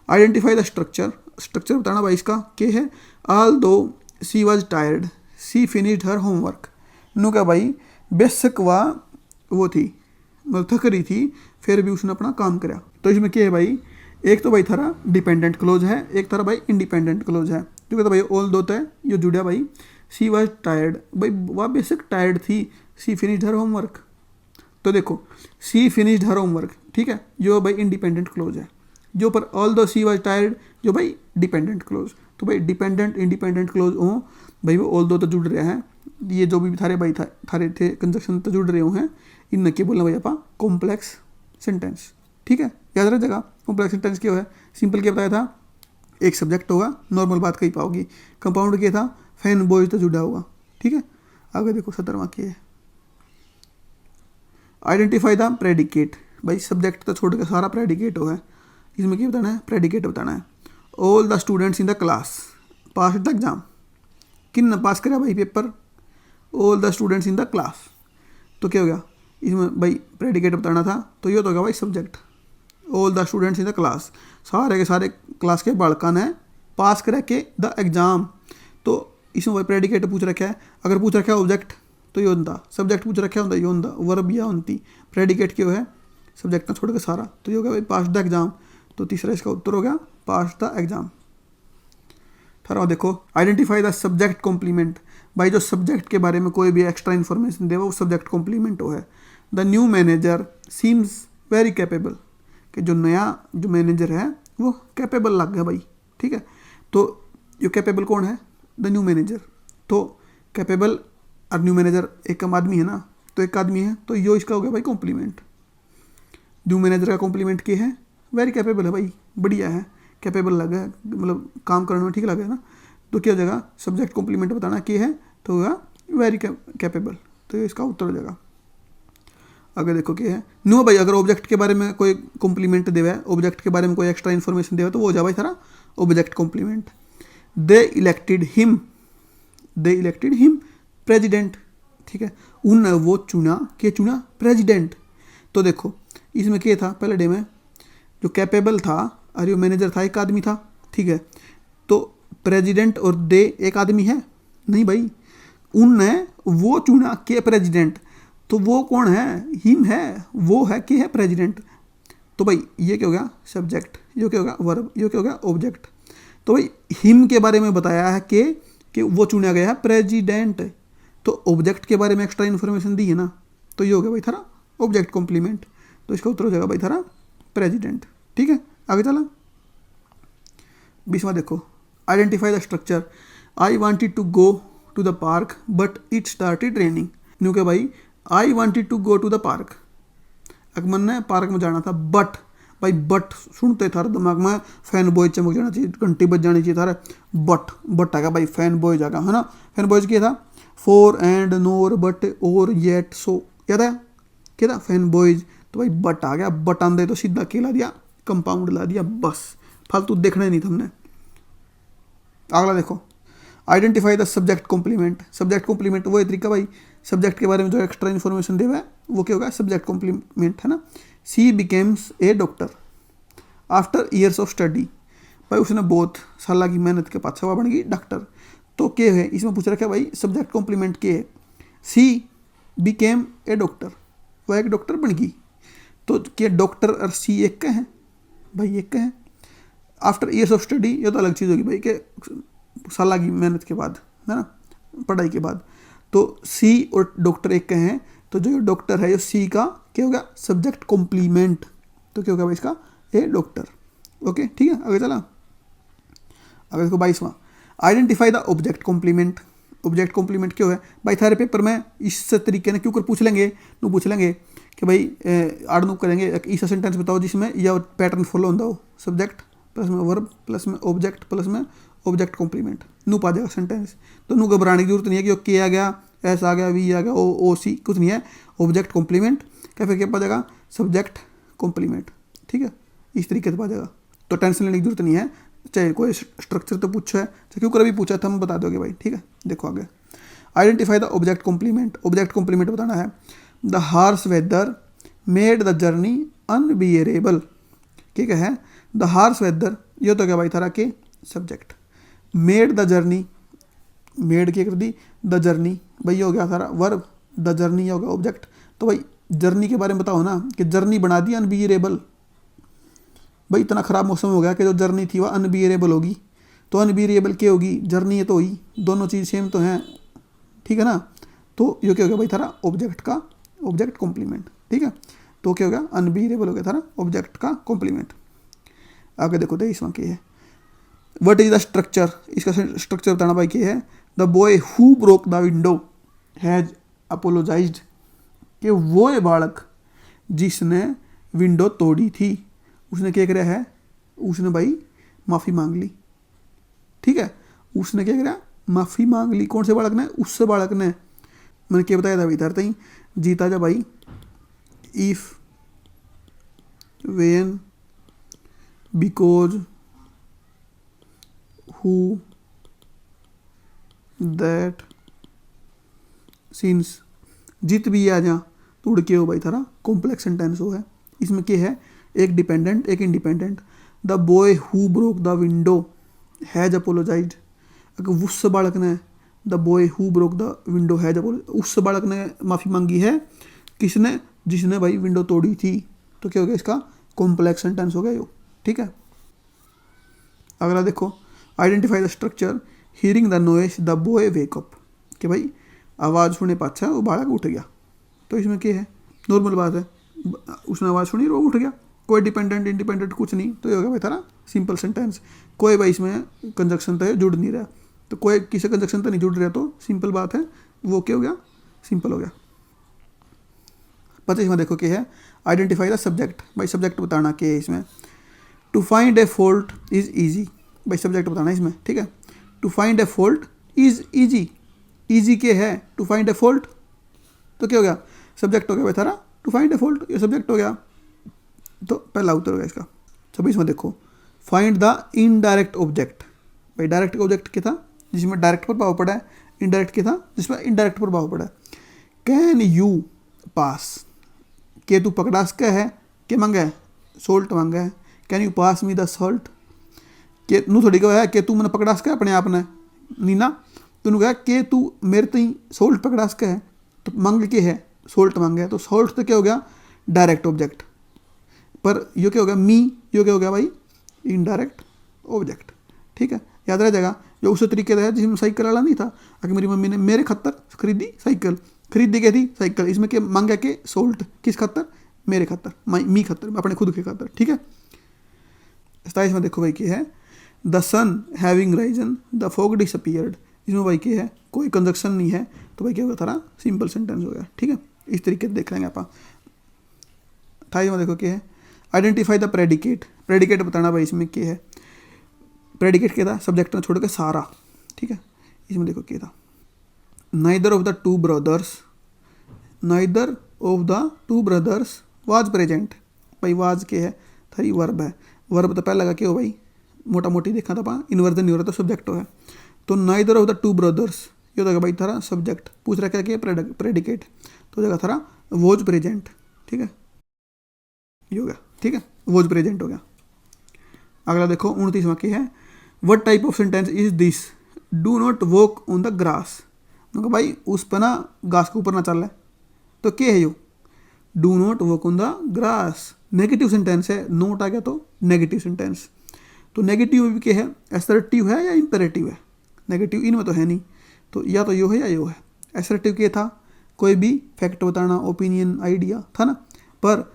Speaker 1: आइडेंटिफाई द स्ट्रक्चर, स्ट्रक्चर बताना भाई इसका क्या है, although she was tired she finished her homework, नो क्या भाई बेशक वह वो थी, मतलब थक रही थी, फिर भी उसने अपना काम करा, तो इसमें क्या है भाई, एक तो भाई थारा डिपेंडेंट क्लोज है, एक थारा भाई इंडिपेंडेंट क्लोज है, क्योंकि तो भाई ऑल दो तो है ये जुड़ा भाई, सी वॉज टायर्ड, भाई वह बेशक टायर्ड थी, सी फिनिश्ड हर होमवर्क, तो देखो सी फिनिश्ड हर होमवर्क, ठीक है, जो भाई इंडिपेंडेंट क्लोज है, जो पर ऑल दो सी वॉज टायर्ड जो भाई डिपेंडेंट क्लोज, तो भाई डिपेंडेंट इंडिपेंडेंट क्लोज हो भाई, वो ऑल दो तो जुड़ रहे हैं, ये जो भी थारे भाई थारे थे कंजक्शन तो जुड़ रहे हो हैं, इन के बोलना भाई आप कॉम्प्लेक्स सेंटेंस, ठीक है, याद रह जाएगा। कॉम्प्लेक्स सेंटेंस क्या है, सिंपल क्या बताया था, एक सब्जेक्ट होगा, नॉर्मल बात कही पाओगी, कंपाउंड क्या था, फैन बॉयज तो जुड़ा होगा, ठीक है। आगे देखो 17वां क्या है, आइडेंटिफाई द प्रेडिकेट, भाई सब्जेक्ट तो छोड़ के सारा प्रेडिकेट होगा, इसमें क्या बताना है, प्रेडिकेट बताना है, all the students in the class pass the exam, किन ने पास करा भाई paper, all the students in the class, तो क्या हो गया, इसमें भाई प्रेडिकेट बताना था, तो ये तो होगा भाई subject, all the students in the class, सारे के सारे क्लास के बालकान है पास करा के द एग्जाम, तो इसमें भाई प्रेडिकेट पूछ रखा है, अगर पूछ रखा है ऑब्जेक्ट तो ये होता, सब्जेक्ट पूछ रखा होता ये होता, वर्ब या होती, प्रेडिकेट क्यों है, सब्जेक्ट ना छोड़ के सारा, तो ये हो गया भाई पास द एग्जाम, तो तीसरा इसका उत्तर हो गया पास द एग्जाम। 18वां देखो, आइडेंटिफाई द सब्जेक्ट कॉम्प्लीमेंट, भाई जो सब्जेक्ट के बारे में कोई भी एक्स्ट्रा इन्फॉर्मेशन दे वो सब्जेक्ट कॉम्प्लीमेंट हो है, the new manager seems very capable, कि जो नया जो मैनेजर है वो कैपेबल लग गया भाई, ठीक है। तो ये कैपेबल कौन है, द न्यू मैनेजर, तो कैपेबल और न्यू मैनेजर एक आदमी है ना, तो एक आदमी है, तो यो इसका हो गया भाई कॉम्प्लीमेंट। न्यू मैनेजर का कॉम्प्लीमेंट क्या है, वेरी कैपेबल है भाई, बढ़िया है, कैपेबल लगा है, मतलब काम करने में ठीक लगा है ना, तो क्या हो जाएगा, सब्जेक्ट कॉम्प्लीमेंट बताना क्या है, तो होगा वेरी कैपेबल, तो ये इसका उत्तर हो जाएगा। अगर देखो क्या है, नो भाई अगर ऑब्जेक्ट के बारे में कोई कॉम्प्लीमेंट देवा है, ऑब्जेक्ट के बारे में कोई एक्स्ट्रा इन्फॉर्मेशन देवा है, तो वो हो जाए भाई सारा ऑब्जेक्ट कॉम्प्लीमेंट। दे इलेक्टेड हिम प्रेजिडेंट, ठीक है, उन वो चुना, क्या चुना, प्रेजिडेंट। तो देखो इसमें क्या था, पहले डे में जो कैपेबल था और ये मैनेजर था एक आदमी था, ठीक है, तो प्रेजिडेंट और दे एक आदमी है नहीं भाई, उन वो चुना के प्रेसिडेंट, तो वो कौन है, हिम है, वो है के है प्रेसिडेंट। तो भाई ये क्या हो गया सब्जेक्ट, ये क्या हो गया वर्ब, ये क्या हो गया ऑब्जेक्ट। तो भाई हिम के बारे में बताया है कि वो चुना गया है प्रेसिडेंट, तो ऑब्जेक्ट के बारे में एक्स्ट्रा इन्फॉर्मेशन दी है ना, तो ये हो गया भाई थारा ऑब्जेक्ट कॉम्प्लीमेंट। तो इसका उत्तर हो जाएगा भाई थारा प्रेसिडेंट। ठीक है, आगे चला 20वां देखो, identify the structure. I wanted to go to the park but it started raining. न्यू के भाई I wanted to go to the park, अकमन ने पार्क में जाना था, बट भाई बट सुनते थारे दिमाग में फैन बॉय चमक जाना चाहिए, घंटी बज जानी चाहिए थारे। बट आएगा भाई फैन बॉय जाएगा, है ना। फैन बॉयज क्या था, फॉर एंड नोर बट और येट सो, क्या था क्या था फैन बॉयज। तो भाई बट आ गया, बट आंदे तो सीधा के ला दिया कंपाउंड ला दिया, बस फालतू देखना ही नहीं था हमने। अगला देखो, identify the subject complement. Subject complement वो तरीका भाई सब्जेक्ट के बारे में जो एक्स्ट्रा इन्फॉर्मेशन दे हुआ है वो क्या होगा सब्जेक्ट कॉम्प्लीमेंट, है ना। She becomes a doctor after years of study, भाई उसने बहुत साल की मेहनत के पाछा हुआ बन गई डॉक्टर। तो क्या है इसमें पूछ रखा है भाई सब्जेक्ट कॉम्प्लीमेंट क्या है, सी बिकेम ए डॉक्टर, वह एक डॉक्टर बन गई। तो क्या डॉक्टर और सी एक का है, भाई एक का है। आफ्टर ईयर्स ऑफ स्टडी ये तो अलग चीज़ होगी भाई के साल की मेहनत के बाद, है ना, पढ़ाई के बाद। तो सी और डॉक्टर एक का हैं, तो जो डॉक्टर है ये सी का क्या होगा सब्जेक्ट कॉम्प्लीमेंट, तो क्या होगा भाई इसका ए डॉक्टर। ओके ठीक है, आगे चला। अगर इसको 22वां, identify the object complement. Object complement क्यों है भाई थारे पेपर में इस तरीके ने क्यों कर पूछ लेंगे, नू पूछ लेंगे कि भाई आड़ करेंगे एक ऐसा सेंटेंस बताओ जिसमें यह पैटर्न फॉलो होता हो, सब्जेक्ट प्लस में वर्ब प्लस में ऑब्जेक्ट प्लस में ऑब्जेक्ट कॉम्प्लीमेंट, नू पा जाएगा सेंटेंस। तो नू घबराने की जरूरत नहीं है कि के आ गया, एस आ गया, वी आ गया, ओ सी कुछ नहीं है, ऑब्जेक्ट कॉम्प्लीमेंट क्या फिर क्या पा जाएगा सब्जेक्ट कॉम्प्लीमेंट। ठीक है, इस तरीके से पा जाएगा, तो टेंशन लेने की जरूरत नहीं है। चाहे कोई स्ट्रक्चर तो पूछा है, चाहे क्यों कर भी पूछा था हम बता दोगे भाई। ठीक है, देखो आगे, identify the object complement. Object complement बताना है, the harsh weather made the journey unbearable. क्या है द हार्श वेदर, ये तो क्या भाई थारा के subject, made the journey, made क्या कर दी द जर्नी, भाई ये हो गया सारा वर्ब, द जर्नी ये हो गया ऑब्जेक्ट। तो भाई जर्नी के बारे में बताओ ना कि जर्नी बना दी अनबियरेबल, भाई इतना ख़राब मौसम हो गया कि जो जर्नी थी वह अनबियरेबल होगी। तो अनबियरेबल क्या होगी, जर्नी है तो हुई, दोनों चीज़ सेम तो हैं, ठीक है ना। तो ये क्या हो गया भाई थारा ऑब्जेक्ट का ऑब्जेक्ट कॉम्प्लीमेंट। ठीक है, तो क्या हो गया अनबियरेबल हो गया थारा ऑब्जेक्ट का कॉम्प्लीमेंट। आगे देखो 23वां क्या है, व्हाट इज द स्ट्रक्चर। इसका स्ट्रक्चर बताना भाई क्या है, the boy who broke the window has apologised, कि वो है बालक जिसने विंडो तोड़ी थी, उसने क्या करा है, उसने भाई माफ़ी मांग ली। ठीक है, उसने क्या करा माफ़ी मांग ली, कौन से बालक ने, उससे बालक ने। मैंने क्या बताया था भाई इधर तई जीता जा भाई, if when because who that since, जीत भी आ जा तो उड़ के हो भाई थारा कॉम्प्लेक्स सेंटेंस हो है। इसमें क्या है एक डिपेंडेंट एक independent. The boy who broke the window has apologised, अगर उस बालक ने, the boy who broke the window has apologised, उस बालक ने माफ़ी मांगी है, किसने, जिसने भाई विंडो तोड़ी थी। तो क्या हो गया इसका कॉम्प्लेक्स सेंटेंस हो गया यो। ठीक है, अगला देखो, identify the structure. Hearing the noise the boy wake up, कि भाई आवाज़ सुनने पाछा वो बालक उठ गया। तो इसमें क्या है नॉर्मल बात है, उसने आवाज़ सुनी और वो उठ गया, कोई डिपेंडेंट इंडिपेंडेंट कुछ नहीं। तो ये हो गया भाई थारा सिंपल सेंटेंस, कोई भाई इसमें कंजक्शन तो जुड़ नहीं रहा, तो कोई किसी कंजक्शन तो नहीं जुड़ रहा, तो सिंपल बात है, वो क्या हो गया सिंपल हो गया। 25वां देखो क्या है, आइडेंटिफाई द सब्जेक्ट। भाई सब्जेक्ट बताना क्या है इसमें, to find a fault is easy, भाई सब्जेक्ट बताना है इसमें। ठीक है, to find a fault is easy, easy क्या है टू फाइंड ए फॉल्ट, तो क्या हो गया सब्जेक्ट हो गया भाई थारा टू फाइंड ए फॉल्ट, ये सब्जेक्ट हो गया, तो पहला उत्तर हो गया इसका। 26वां देखो, फाइंड द इनडायरेक्ट ऑब्जेक्ट। भाई डायरेक्ट ऑब्जेक्ट क्या था जिसमें डायरेक्ट प्रभाव पड़ा है, इनडायरेक्ट क्या था जिसमें इनडायरेक्ट प्रभाव पड़ा है। कैन यू पास, के तू पकड़ा सके है, के मांगा है सोल्ट मांगा है, can you pass me the salt, के नू थोड़ी कहा है कि तू मैंने पकड़ा सके अपने आप ने, नीना, तूने कहा कि तू मेरे तई सोल्ट पकड़ा सके है, तो मांग के है सोल्ट मांगे, तो सोल्ट तो क्या हो गया डायरेक्ट ऑब्जेक्ट, पर यो क्या हो गया मी, यो क्या हो गया भाई इनडायरेक्ट ऑब्जेक्ट। ठीक है, याद रह जाएगा। जो उस तरीके से जिसमें साइकिल वाला नहीं था, अगर मेरी मम्मी ने मेरे खतर खरीदी साइकिल, खरीदी क्या थी साइकिल, इसमें क्या मांगा के सोल्ट, किस खतर मेरे खतर, मी खतर, अपने खुद के खतर। ठीक है, 27 में देखो भाई क्या है, the sun having risen the fog disappeared. इसमें भाई क्या है कोई कंजक्शन नहीं है, तो भाई क्या होगा थारा सिंपल सेंटेंस हो गया। ठीक है, इस तरीके से देख लेंगे आप। 28 में देखो क्या है, आइडेंटिफाई द प्रेडिकेट। प्रेडिकेट बताना भाई इसमें क्या है, प्रेडिकेट क्या था सब्जेक्ट में छोड़ के सारा। ठीक है, इसमें देखो क्या था, neither of the two brothers, neither of the two brothers was present. भाई वाज क्या है थारी वर्ब है, वर्ब तो पहले लगा क्या हो भाई मोटा मोटी देखा था, इन्वर्जन नहीं हो रहा तो सब्जेक्ट है। तो neither of the two brothers ये होगा भाई थारा सब्जेक्ट, पूछ रहा क्या प्रेडिकेट, तो जगह थारा वॉज प्रेजेंट। ठीक है, ये हो गया। ठीक है, वॉज प्रेजेंट हो गया। अगला देखो 29 में क्या है, what type of sentence is this, do not walk on the grass. मतलब भाई उस पर ना घास के ऊपर ना चल रहा है, तो क्या है यो do not walk on the grass, negative sentence है, नोट आ गया तो नेगेटिव सेंटेंस। तो नेगेटिव भी क्या है, असर्टिव है या इंपेरेटिव है, नेगेटिव इनमें तो है नहीं, तो या तो यो है या यो है। असर्टिव क्या था, कोई भी फैक्ट बताना, ओपिनियन आइडिया था ना, पर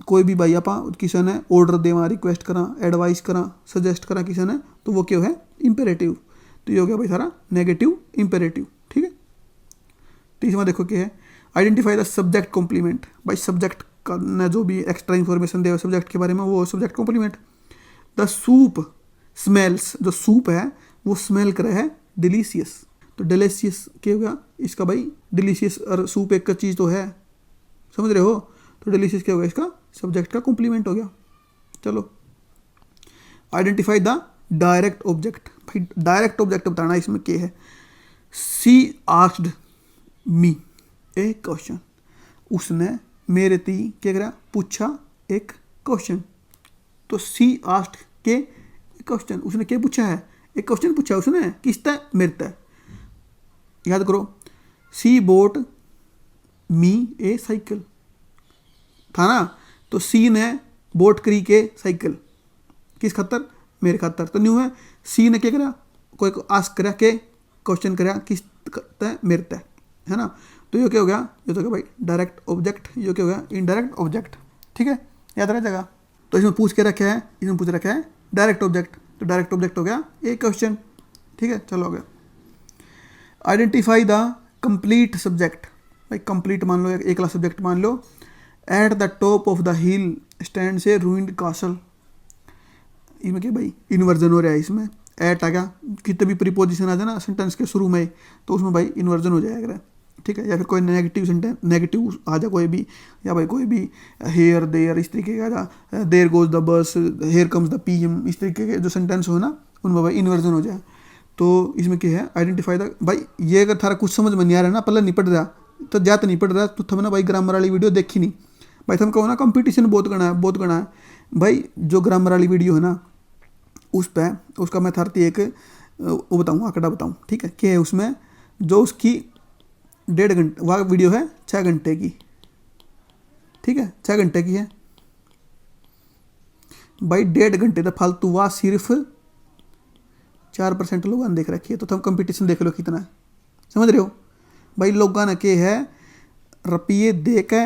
Speaker 1: कोई भी भाई आप किसी ने ऑर्डर देवा, रिक्वेस्ट करा, एडवाइस करा, सजेस्ट करा किसी ने, तो वो क्या है इंपेरेटिव। तो ये हो गया भाई सारा नेगेटिव इंपेरेटिव। ठीक है, 30वां देखो क्या है, आइडेंटिफाई द सब्जेक्ट कॉम्प्लीमेंट। भाई सब्जेक्ट का ने जो भी एक्स्ट्रा इन्फॉर्मेशन दे सब्जेक्ट के बारे में वो subject complement. The soup smells, जो सूप है वो स्मेल कर रहा है डिलीशियस, तो डिलीशियस क्या हो गया इसका भाई, डिलीशियस और सूप एक का चीज़ तो है, समझ रहे हो, तो डिलीशियस क्या होगा इसका सब्जेक्ट का कॉम्प्लीमेंट हो गया। चलो आइडेंटिफाई द डायरेक्ट ऑब्जेक्ट। भाई डायरेक्ट ऑब्जेक्ट बताना इसमें क्या है, सी आस्क्ड मी ए क्वेश्चन, उसने मेरे ती क्या करा पूछा एक क्वेश्चन। तो सी आस्क्ड के क्वेश्चन, उसने क्या पूछा है एक क्वेश्चन पूछा उसने, किसता मेरे तय। याद करो, सी बोट मी ए साइकिल था ना, तो सी ने बोट करी के साइकिल, किस खतर मेरे खातर। तो न्यू है सी ने क्या करा कोई को आस्क करा के क्वेश्चन करा किस तय मेरे तय, है ना। तो ये क्या हो गया, ये तो क्या भाई डायरेक्ट ऑब्जेक्ट, ये क्या हो गया इनडायरेक्ट ऑब्जेक्ट। ठीक है, याद रह जाएगा। तो इसमें पूछ के रखा है, इसमें पूछ रखा है डायरेक्ट ऑब्जेक्ट, तो डायरेक्ट ऑब्जेक्ट हो गया एक क्वेश्चन। ठीक है, चलो हो गया। Identify the complete subject. भाई कंप्लीट मान लो, एक क्लास सब्जेक्ट मान लो, at the top of the hill stand से रूइंड कासल। इसमें क्या भाई इन्वर्जन हो रहा है, इसमें एट आ गया, कितने भी प्रीपोजिशन आ जाए ना सेंटेंस के शुरू में, तो उसमें भाई इन्वर्जन हो जाएगा। ठीक है, या फिर कोई नेगेटिव सेंटेंस नेगेटिव आ जाए कोई भी, या भाई कोई भी हेयर देयर इस तरीके का जा, there goes the bus, here comes the PM, इस तरीके के जो सेंटेंस हो ना उनमें भाई इन्वर्जन हो जाए। तो इसमें क्या है आइडेंटिफाई द, भाई ये अगर थारा कुछ समझ में नहीं आ रहा है ना, पहले नहीं पढ़ रहा तो जाते नहीं पढ़ रहा, तो थम ना भाई ग्रामर वाली वीडियो देखी नहीं। भाई तुम कहो ना कंपटीशन बहुत गणा है, बहुत गणा है भाई, जो ग्रामर वाली वीडियो है ना उस पर उसका मैं थारती एक वो बताऊँ आंकड़ा बताऊँ। ठीक है, क्या है उसमें, जो उसकी 1.5 घंटे वह वीडियो है 6 घंटे की। ठीक है, 6 घंटे की है भाई, 1.5 घंटे तो फालतू वाह सिर्फ 4% लोगों ने देख रखी है। तो तुम कंपटीशन देख लो कितना है, समझ रहे हो भाई। लोगों ने के है रुपये दे के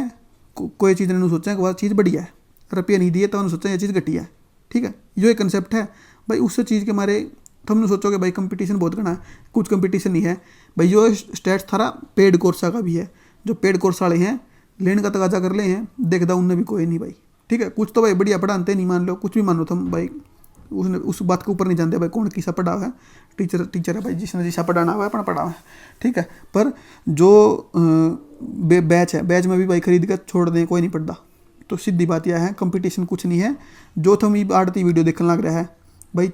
Speaker 1: कोई चीज़ नहीं सोचा कि वह चीज़ बढ़िया है, रुपये नहीं दिए तो उन्होंने सोचा ये चीज़ घटिया है। ठीक है, जो एक कंसेप्ट है भाई, उस चीज़ के मारे तुमने सोचोगे भाई कंपटीशन बहुत घना है, कुछ कंपटीशन नहीं है भाई। जो स्टेट्स थारा पेड कोर्सा का भी है, जो पेड कोर्स वाले हैं लेने का तकाजा कर ले हैं, देखदा उनने भी कोई नहीं भाई। ठीक है, कुछ तो भाई बढ़िया पढ़ाते नहीं, मान लो कुछ भी मान लो तुम भाई, उसने उस बात के ऊपर नहीं जानते भाई कौन किसा पढ़ा हुआ है, टीचर है भाई जिसने जिसा पढ़ाना हुआ है अपना पढ़ा हुआ है। ठीक है, पर जो बैच है, बैच में भी भाई खरीद कर छोड़ दें कोई नहीं पढ़ता। तो सीधी बात यह है कंपटीशन कुछ नहीं है। जो तुम ये आड़ती वीडियो देखने लग रहा है भाई,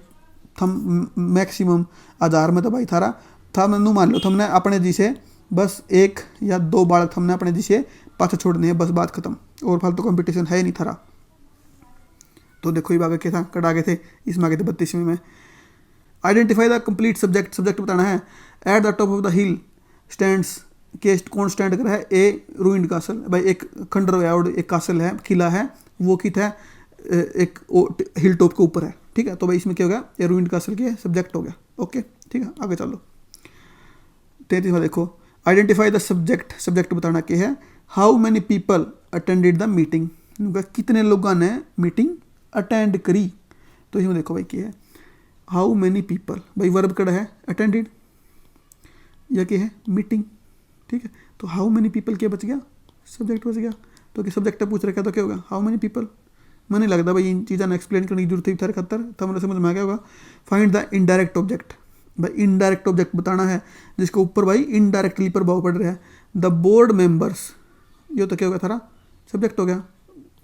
Speaker 1: थम मैक्सिमम 1000 में तो भाई थारा था मैनू मान लो तुमने अपने जी से बस 1 या 2 बालक हमने अपने जी से पाछे छोड़ने हैं, बस बात खत्म, और फालतू कंपटीशन है नहीं थारा। तो देखो ये बाग क्या था कट आगे थे, इसमें आगे थे 32वें में। Identify the complete subject, subject बताना है। Eight the top of the hill stands, के कौन स्टैंड कर रहा है? ए रूइंड कासल, भाई एक खंडर है और एक कासल है, किला है, वो कित है एक हिल टॉप के ऊपर है, ठीक है। तो भाई इसमें क्या हो गया? ए रूइंड कासल के सब्जेक्ट हो गया, ओके ठीक है। आगे चलो 33वां देखो, आइडेंटिफाई द सब्जेक्ट, सब्जेक्ट बताना क्या है। How many people attended the meeting, कितने लोगों ने मीटिंग अटेंड करी। तो इसमें देखो भाई क्या है, हाउ मैनी पीपल, भाई वर्ब कड़ा है अटेंडेड, या क्या है मीटिंग, ठीक है। तो हाउ मैनी पीपल क्या बच गया? सब्जेक्ट बच गया। तो कि सब्जेक्ट पूछ रखा तो क्या होगा? How many people. मैंने लगता भाई इन चीज़ों ने एक्सप्लेन करने की जरूरत थी थारे खतर, तब मैंने समझ में आ गया होगा। फाइंड द इनडायरेक्ट ऑब्जेक्ट, भाई इनडायरेक्ट ऑब्जेक्ट बताना है जिसके ऊपर भाई इनडायरेक्टली प्रभाव पड़ रहा है। द बोर्ड मेंबर्स, ये तो क्या हो गया थारा? सब्जेक्ट हो गया,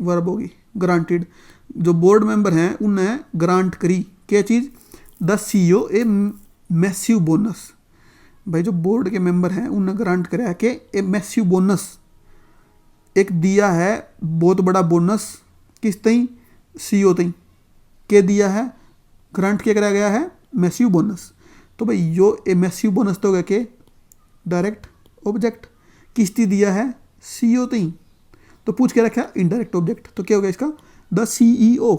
Speaker 1: वर्ब होगी ग्रांटेड। जो बोर्ड मेंबर हैं उन्हें ग्रांट करी क्या चीज़? The CEO a massive bonus, भाई जो बोर्ड के मेंबर हैं उन्हें ग्रांट कराया कि ए मैसिव बोनस, एक दिया है बहुत बड़ा बोनस, किस तई? CEO तई के दिया है, ग्रांट क्या कराया गया है? Massive bonus. तो भाई यो ए मैसिव बोनस तो हो गया कि डायरेक्ट ऑब्जेक्ट, किसती दिया है? CEO तई। तो पूछ के रखा इनडायरेक्ट ऑब्जेक्ट, तो क्या हो गया इसका? द CEO,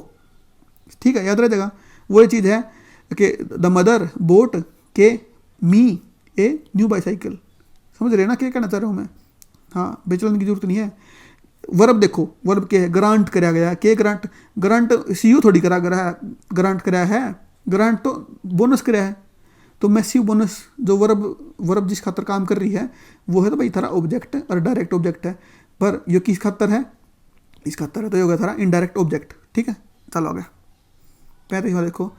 Speaker 1: ठीक है, याद रह जाएगा। वही चीज़ है कि द मदर बोट के मी ए न्यू बाईसाइकिल, समझ रहे हैं ना क्या कहना चाह रहा हूँ मैं? हाँ, बेचलन की जरूरत नहीं है। वर्ब देखो, वर्ब क्या है? ग्रांट कराया गया, के ग्रांट? ग्रांट CEO थोड़ी करा गया, ग्रांट कराया है, ग्रांट तो बोनस कराया है। तो मैसिव बोनस जो वर्ब जिस खातर काम कर रही है वो है तो भाई थारा ऑब्जेक्ट और डायरेक्ट ऑब्जेक्ट है, पर ये किस खातर है? इस खातर है, तो ये होगा थारा इनडायरेक्ट ऑब्जेक्ट, ठीक है। चलो आ गया 35वां देखो,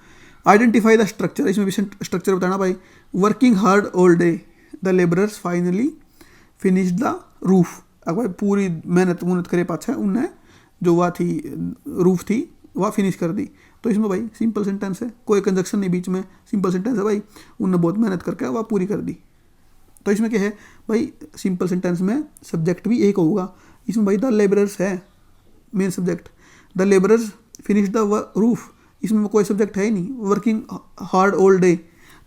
Speaker 1: आइडेंटिफाई द स्ट्रक्चर, इसमें भी स्ट्रक्चर बताना भाई। Working hard all day the labourers finally finish the roof, अगर पूरी मेहनत करे पाछे उन्हें जो वह थी रूफ थी वह फिनिश कर दी। तो इसमें भाई सिंपल सेंटेंस है, कोई कंजक्शन नहीं बीच में, सिंपल सेंटेंस है भाई, उन्होंने बहुत मेहनत करके वह पूरी कर दी। तो इसमें क्या है भाई? सिंपल सेंटेंस में सब्जेक्ट भी एक होगा। इसमें भाई द लेबरर्स है main subject, the labourers finish the roof, इसमें कोई सब्जेक्ट है ही नहीं। वर्किंग हार्ड ऑल डे,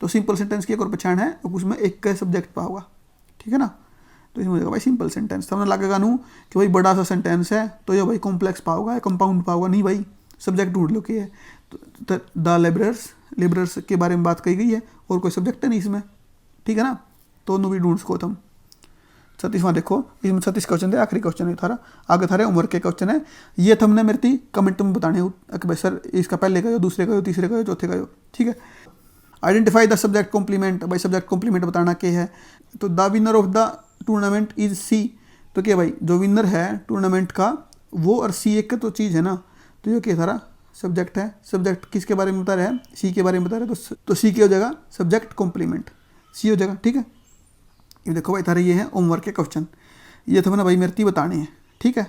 Speaker 1: तो सिंपल सेंटेंस की एक और पहचान है, उसमें एक का सब्जेक्ट पाओगा, ठीक है ना। तो इसमें भाई सिंपल सेंटेंस, तो हमने लगेगा नू कि भाई बड़ा सा सेंटेंस है तो ये भाई कॉम्प्लेक्स पाओगा, कंपाउंड पाओगा, नहीं भाई सब्जेक्ट ढूंढ लो क्या है। तो द लेबरर्स के बारे में बात कही गई है और कोई सब्जेक्ट है नहीं इसमें, ठीक है ना। तो भी ढूंढ सको तुम। 36वां देखो, इसमें 36 क्वेश्चन थे, आखिरी क्वेश्चन है थारा, आगे थारे होमवर्क के क्वेश्चन है। ये तुमने मेरे थी कमेंट में बताने कि भाई सर इसका पहले का, दूसरे का, तीसरे का, चौथे का, ठीक है। आइडेंटिफाई द सब्जेक्ट कॉम्प्लीमेंट, भाई सब्जेक्ट कॉम्प्लीमेंट बताना क्या है। तो the winner of the tournament is C, तो क्या भाई जो विनर है टूर्नामेंट का वो और सी एक का तो चीज़ है ना, तो ये क्या सारा सब्जेक्ट है। सब्जेक्ट किसके बारे में बता रहा है? सी के बारे में बता रहा है, तो सी क्या हो जाएगा? सब्जेक्ट कॉम्प्लीमेंट सी हो जाएगा, ठीक है। ये देखो भाई थारे ये है होमवर्क के क्वेश्चन, ये तो मैंने भाई मेरे बताने हैं, ठीक है।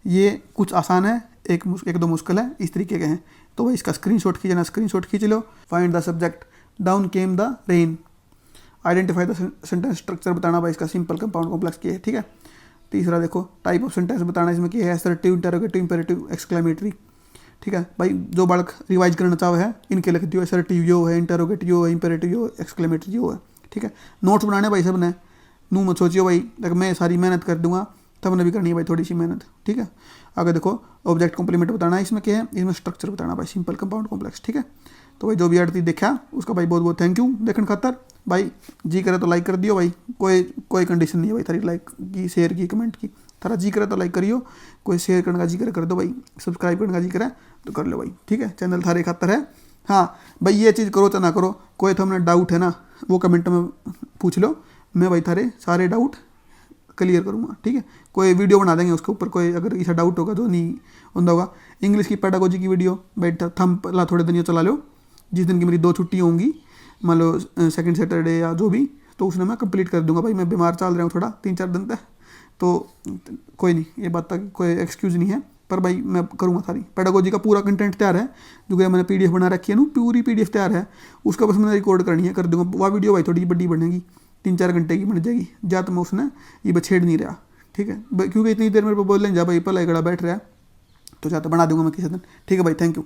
Speaker 1: ये कुछ आसान है, एक दो मुश्किल है, इस तरीके के हैं। तो भाई इसका स्क्रीनशॉट खींचना, स्क्रीनशॉट खींच लो। Find the subject, down came the rain. Identify the sentence structure बताना भाई इसका, सिंपल कंपाउंड कॉम्प्लेक्स क्या है, ठीक है। तीसरा देखो टाइप ऑफ सेंटेंस बताना, इसमें क्या है? असर्टिव, इंटरोगेटिव, इंपेरेटिव, एक्सक्लेमेटरी, ठीक है। भाई जो बालक रिवाइज करना चाहे है इनके लिख दियो, असर्टिव यो है, इंटरोगेटिव यो है, इंपेरेटिव यो, एक्सक्लेमेटरी यो है, ठीक है। नोट्स बनाने भाई सब ने, नू मत सोचियो भाई अगर मैं सारी मेहनत कर दूंगा, तब ने भी करनी है भाई थोड़ी सी मेहनत, ठीक है। आगे देखो ऑब्जेक्ट कॉम्प्लीमेंट बताना है, इसमें क्या है? इसमें स्ट्रक्चर बताना भाई, सिंपल कंपाउंड कॉम्प्लेक्स, ठीक है। तो भाई जो भी आड़ती देखा उसका भाई बहुत बहुत थैंक यू देखने खातर। भाई जी करे तो लाइक कर दियो भाई, कोई कंडीशन नहीं है भाई थारी लाइक की, शेयर की, कमेंट की। थारा जी करे तो लाइक करियो, कोई शेयर करने का जी करे कर दो भाई, सब्सक्राइब करने का जी करे तो कर लो भाई, ठीक है। चैनल थारे खातर है। हाँ भाई ये चीज़ करो तो ना करो, कोई तो हमने डाउट है ना वो कमेंट में पूछ लो, मैं भाई थारे सारे डाउट क्लियर करूँगा, ठीक है। कोई वीडियो बना देंगे उसके ऊपर, कोई अगर ऐसा डाउट होगा तो नहीं होगा। इंग्लिश की पेडागोजी की वीडियो भाई थम पहला थोड़े दिन चला लो, जिस दिन की मेरी 2 छुट्टी होंगी, मान लो सेकंड सैटरडे या जो भी, तो उसने मैं कंप्लीट कर दूंगा भाई। मैं बीमार चल रहा हूँ थोड़ा 3-4 दिन तक, तो कोई नहीं, ये बात तक कोई एक्सक्यूज़ नहीं है, पर भाई मैं करूँगा। सारी पेडागोजी का पूरा कंटेंट तैयार है, जो कि मैंने PDF बना रखी है ना, पूरी PDF तैयार है, उसका बस मैंने रिकॉर्ड करनी है, कर दूँगा। वह वीडियो भाई थोड़ी बड़ी बनेगी, 3-4 घंटे की बन जाएगी, जा तो मैं उसने ये छेड़ नहीं रहा, ठीक है। क्योंकि इतनी देर मेरे को बोल लें जा भाई पला गड़ा बैठ रहा है, तो जा तो बना दूंगा मैं किसी दिन, ठीक है भाई, थैंक यू।